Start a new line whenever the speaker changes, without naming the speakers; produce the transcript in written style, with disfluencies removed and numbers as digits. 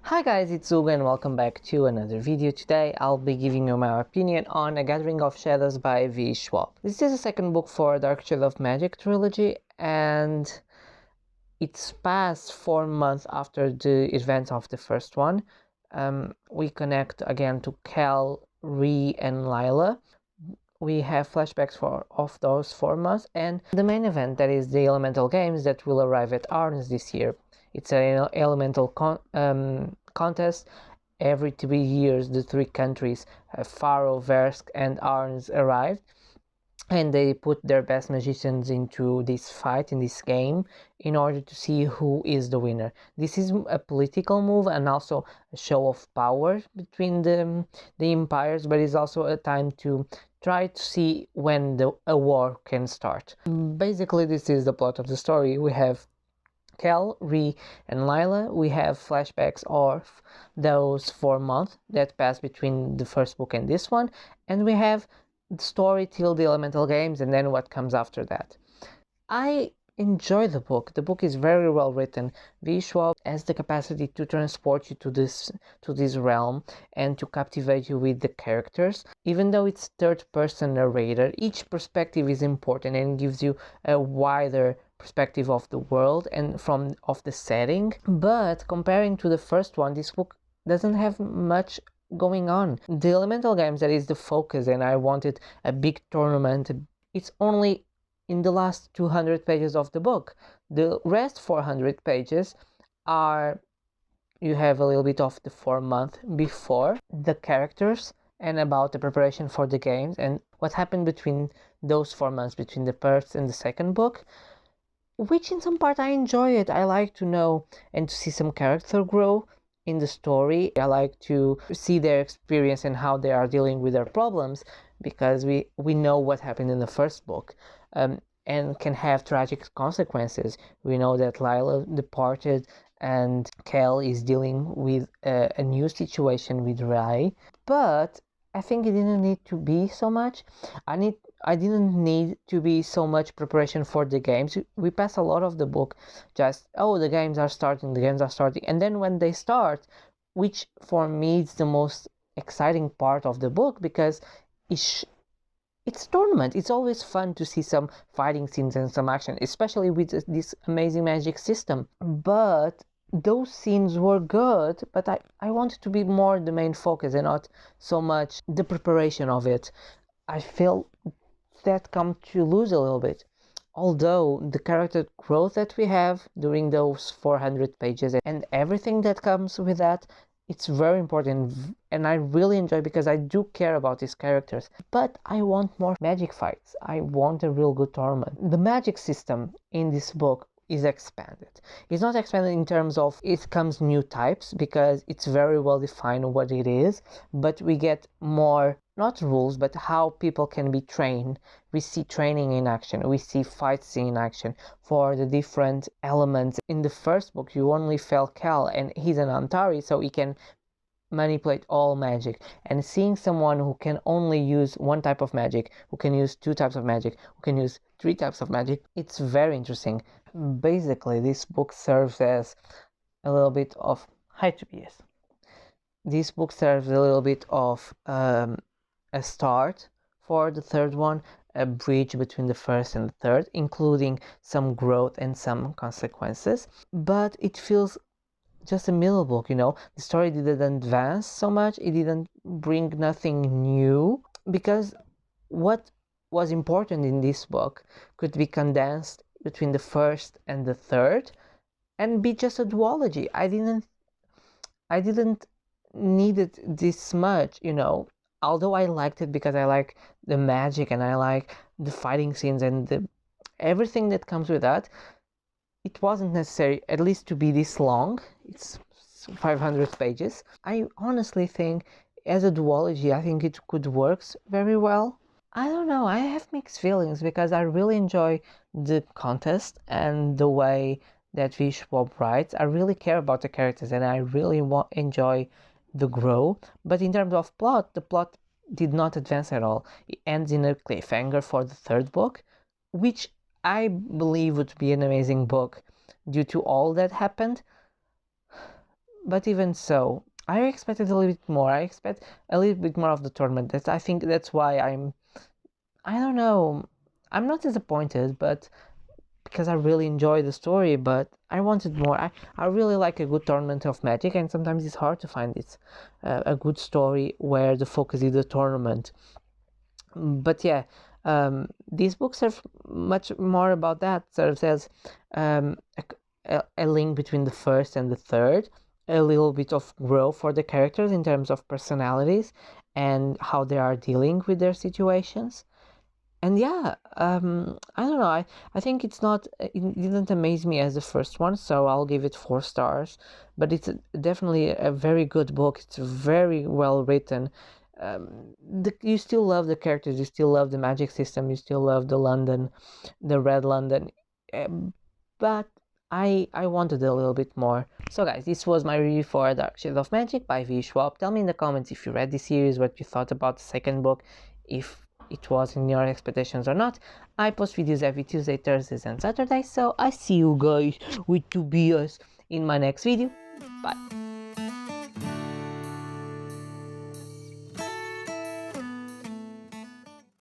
Hi guys, it's Ugo and welcome back to another video. Today I'll be giving you my opinion on A Gathering of Shadows by Schwab. This is the second book for Dark Shadow of Magic trilogy, and it's past 4 months after the events of the first one. We connect again to Cal, Ree and Lila. We have flashbacks of those 4 months and the main event, that is the Elemental Games that will arrive at Arns this year. It's an elemental contest. Every 3 years the three countries, Faro, Versk and Arns, arrived, and they put their best magicians into this fight, in this game, in order to see who is the winner. This is a political move and also a show of power between the empires, but it's also a time to try to see when a war can start. Basically, this is the plot of the story. We have Kel, Ree and Lila. We have flashbacks of those 4 months that passed between the first book and this one, and we have the story till the Elemental Games and then what comes after that. I enjoy the book. The book is very well written. Schwab has the capacity to transport you to this realm and to captivate you with the characters. Even though it's third-person narrator, each perspective is important and gives you a wider perspective of the world and of the setting. But comparing to the first one, this book doesn't have much going on. The Elemental Games, that is the focus, and I wanted a big tournament. It's only in the last 200 pages of the book. The rest 400 pages are, you have a little bit of the 4 months before, the characters, and about the preparation for the games and what happened between those 4 months, between the first and the second book, which in some part I enjoy it. I like to know and to see some character grow in the story. I like to see their experience and how they are dealing with their problems, because we know what happened in the first book, and can have tragic consequences. We know that Lila departed and Kel is dealing with a new situation with Rai, but I think it didn't need to be so much. I didn't need to be so much preparation for the games. We pass a lot of the book just, oh, the games are starting, and then when they start, which for me is the most exciting part of the book, because it's tournament. It's always fun to see some fighting scenes and some action, especially with this amazing magic system. But those scenes were good, but I wanted to be more the main focus and not so much the preparation of it. I feel that come to lose a little bit. Although the character growth that we have during those 400 pages and everything that comes with that, it's very important and I really enjoy, because I do care about these characters. But I want more magic fights. I want a real good tournament. The magic system in this book is expanded. It's not expanded in terms of it comes new types, because it's very well defined what it is, but we get more, not rules, but how people can be trained. We see training in action, we see fights in action for the different elements. In the first book you only felt Cal, and he's an Antari, so he can manipulate all magic, and seeing someone who can only use one type of magic, who can use 2 types of magic, who can use 3 types of magic, it's very interesting. Basically, this book serves as a little bit of, hi Tobias, this book serves a little bit of a start for the third one, a bridge between the first and the third, including some growth and some consequences. But it feels just a middle book, the story didn't advance so much, it didn't bring nothing new, because what was important in this book could be condensed between the first and the third and be just a duology. I didn't need it this much, although I liked it because I like the magic and I like the fighting scenes and everything that comes with that. It wasn't necessary, at least, to be this long. It's 500 pages. I honestly think, as a duology, I think it could work very well. I don't know, I have mixed feelings, because I really enjoy the contest and the way that Schwab writes. I really care about the characters and I really enjoy the grow. But in terms of plot, the plot did not advance at all. It ends in a cliffhanger for the third book, which I believe would be an amazing book due to all that happened. but even so, I expected a little bit more. I expect a little bit more of the tournament. I think that's why I don't know, I'm not disappointed, but because I really enjoy the story, but I wanted more. I really like a good tournament of Magic, and sometimes it's hard to find this a good story where the focus is the tournament. But yeah, these books are much more about that. Sort of says a link between the first and the third, a little bit of growth for the characters in terms of personalities and how they are dealing with their situations. And yeah, I don't know. I think it didn't amaze me as the first one, so I'll give it 4 stars. But it's definitely a very good book. It's very well written. You still love the characters, you still love the magic system, you still love the Red London. But I wanted a little bit more. So guys, this was my review for Dark Shades of Magic by V. Schwab. Tell me in the comments if you read this series, what you thought about the second book, if it was in your expectations or not. I post videos every Tuesday, Thursdays, and Saturdays, so I see you guys with 2 BS in my next video. Bye.